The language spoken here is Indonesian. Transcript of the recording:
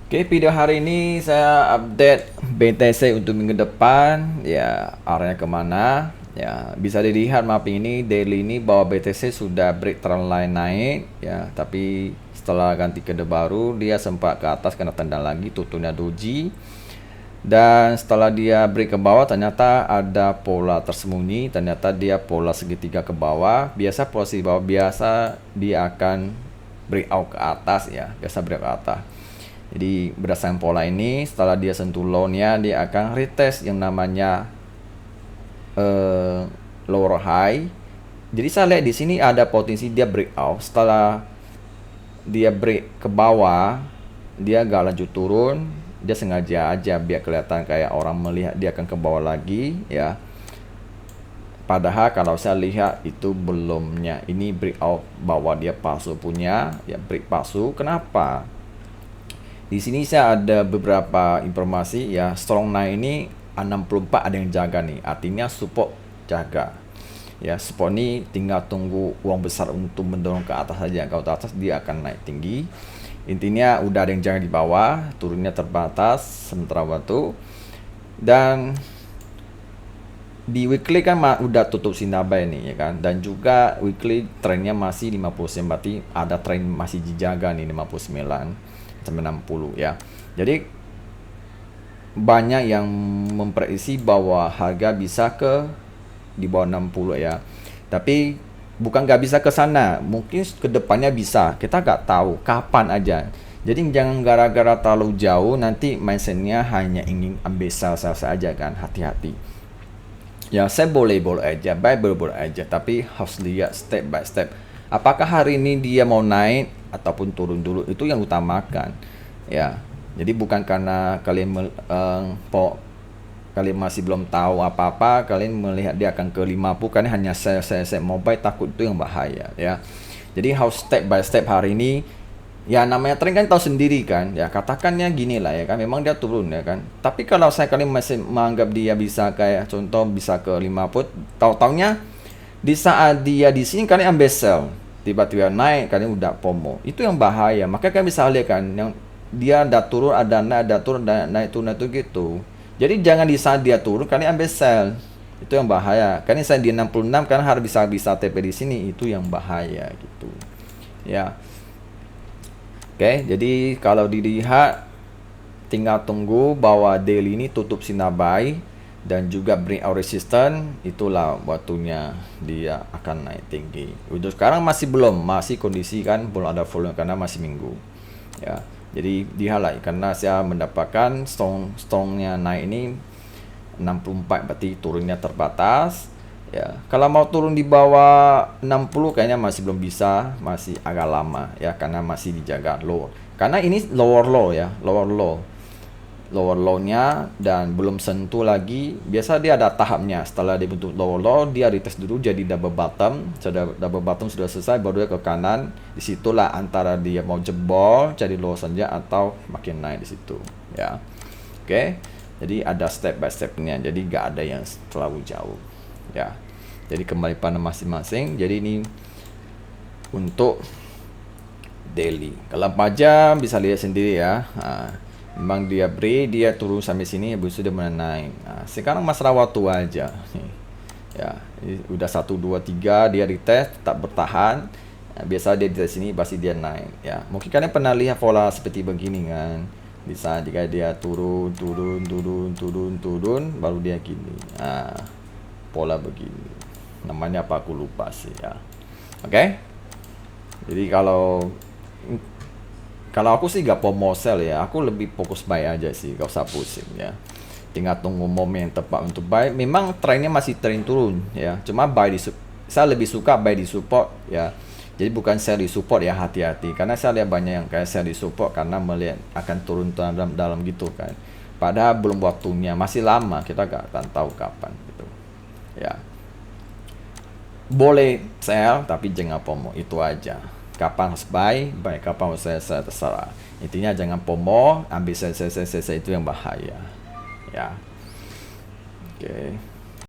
Oke, video hari ini saya update BTC untuk minggu depan. Ya, arahnya kemana? Ya, bisa dilihat mapping ini daily ini bahwa BTC sudah break trendline naik. Ya, tapi setelah ganti kode baru dia sempat ke atas kena tendang lagi, tutupnya doji. Dan setelah dia break ke bawah, ternyata ada pola tersembunyi. Ternyata dia pola segitiga ke bawah. Biasa posisi bawah biasa dia akan breakout ke atas ya, biasa break ke atas. Jadi berdasarkan pola ini, setelah dia sentuh low-nya, dia akan retest yang namanya lower high. Jadi saya lihat di sini ada potensi dia breakout. Setelah dia break ke bawah, dia gak lanjut turun. Dia sengaja aja biar kelihatan kayak orang melihat dia akan ke bawah lagi ya. Padahal kalau saya lihat itu belumnya. Ini breakout bawah dia palsu punya, ya break palsu. Kenapa? Di sini saya ada beberapa informasi ya. Strong naik ini 64 ada yang jaga nih. Artinya support jaga. Ya, support ini tinggal tunggu uang besar untuk mendorong ke atas saja. Kalau ke atas dia akan naik tinggi. Intinya udah ada yang jaga di bawah, turunnya terbatas sementara waktu. Dan di weekly kan udah tutup sinabai nih ya kan, dan juga weekly trennya masih 50 berarti ada tren masih dijaga nih 59 sampai 60 ya. Jadi banyak yang memprediksi bahwa harga bisa ke di bawah 60 ya. Tapi bukan nggak bisa ke sana, mungkin kedepannya bisa, kita nggak tahu kapan aja. Jadi jangan gara-gara terlalu jauh nanti mindsetnya hanya ingin ambil sell-sell saja kan, hati-hati. Ya, saya boleh-boleh aja, boleh aja, tapi harus lihat step by step. Apakah hari ini dia mau naik ataupun turun dulu, itu yang utamakan. Ya, jadi bukan karena kalian kalian masih belum tahu apa-apa, kalian melihat dia akan ke 50, kalian hanya saya mobile, takut itu yang bahaya ya. Jadi harus step by step hari ini. Ya namanya tren kan tahu sendiri kan ya, katakannya gini lah ya kan, memang dia turun ya kan, tapi kalau saya kalian masih menganggap dia bisa kayak contoh bisa ke 50, tahu-taunya di saat dia di sini kalian ambil sell, tiba-tiba naik kalian udah FOMO, itu yang bahaya. Maka kalian bisa lihat kan yang dia ada turun, ada naik, ada turun, ada naik turun itu gitu. Jadi jangan di saat dia turun kalian ambil sell, itu yang bahaya. Kalian saya di 66 kan harus bisa TP di sini, itu yang bahaya gitu ya. Oke, jadi kalau dilihat tinggal tunggu bahwa daily ini tutup sinabai dan juga breakout resistance, itulah waktunya dia akan naik tinggi. Untuk sekarang masih belum, masih kondisi kan belum ada volume karena masih minggu. Ya. Jadi dihalai karena saya mendapatkan strongnya naik ini 64 berarti turunnya terbatas. Ya, kalau mau turun di bawah 60 kayaknya masih belum bisa, masih agak lama ya karena masih dijaga low. Karena ini lower low ya, lower low-nya dan belum sentuh lagi. Biasa dia ada tahapnya. Setelah dibentuk lower low, dia retest dulu jadi double bottom. Sudah double bottom sudah selesai, baru dia ke kanan. Disitulah antara dia mau jebol jadi low saja atau makin naik di situ ya. Oke. Jadi ada step by stepnya. Jadi nggak ada yang terlalu jauh. Ya, jadi kembali pada masing-masing. Jadi ini untuk daily. Kalau 4 jam bisa lihat sendiri ya. Memang dia dia turun sampai sini, habis itu dia naik. Sekarang masalah waktu aja. Ya, udah 1, 2, 3 dia retest tak bertahan. Biasa dia di sini pasti dia naik. Ya, mungkin kalian pernah lihat pola seperti begini kan. Bisa jika dia turun, baru dia gini. Pola begini namanya apa aku lupa sih ya. Oke. Jadi kalau aku sih gak FOMO sell ya, aku lebih fokus buy aja sih, gak usah pusing ya. Tinggal tunggu momen yang tepat untuk buy. Memang trennya masih tren turun ya, cuma buy saya lebih suka buy di support ya. Jadi bukan sell di support ya, hati-hati karena saya lihat banyak yang kayak sell di support karena melihat akan turun dalam gitu kan. Padahal belum waktunya, masih lama, kita gak akan tahu kapan gitu ya. Boleh sell tapi jangan FOMO, itu aja. Kapan harus buy, kapan harus sell terserah. Intinya jangan FOMO, ambil sell itu yang bahaya ya. Oke.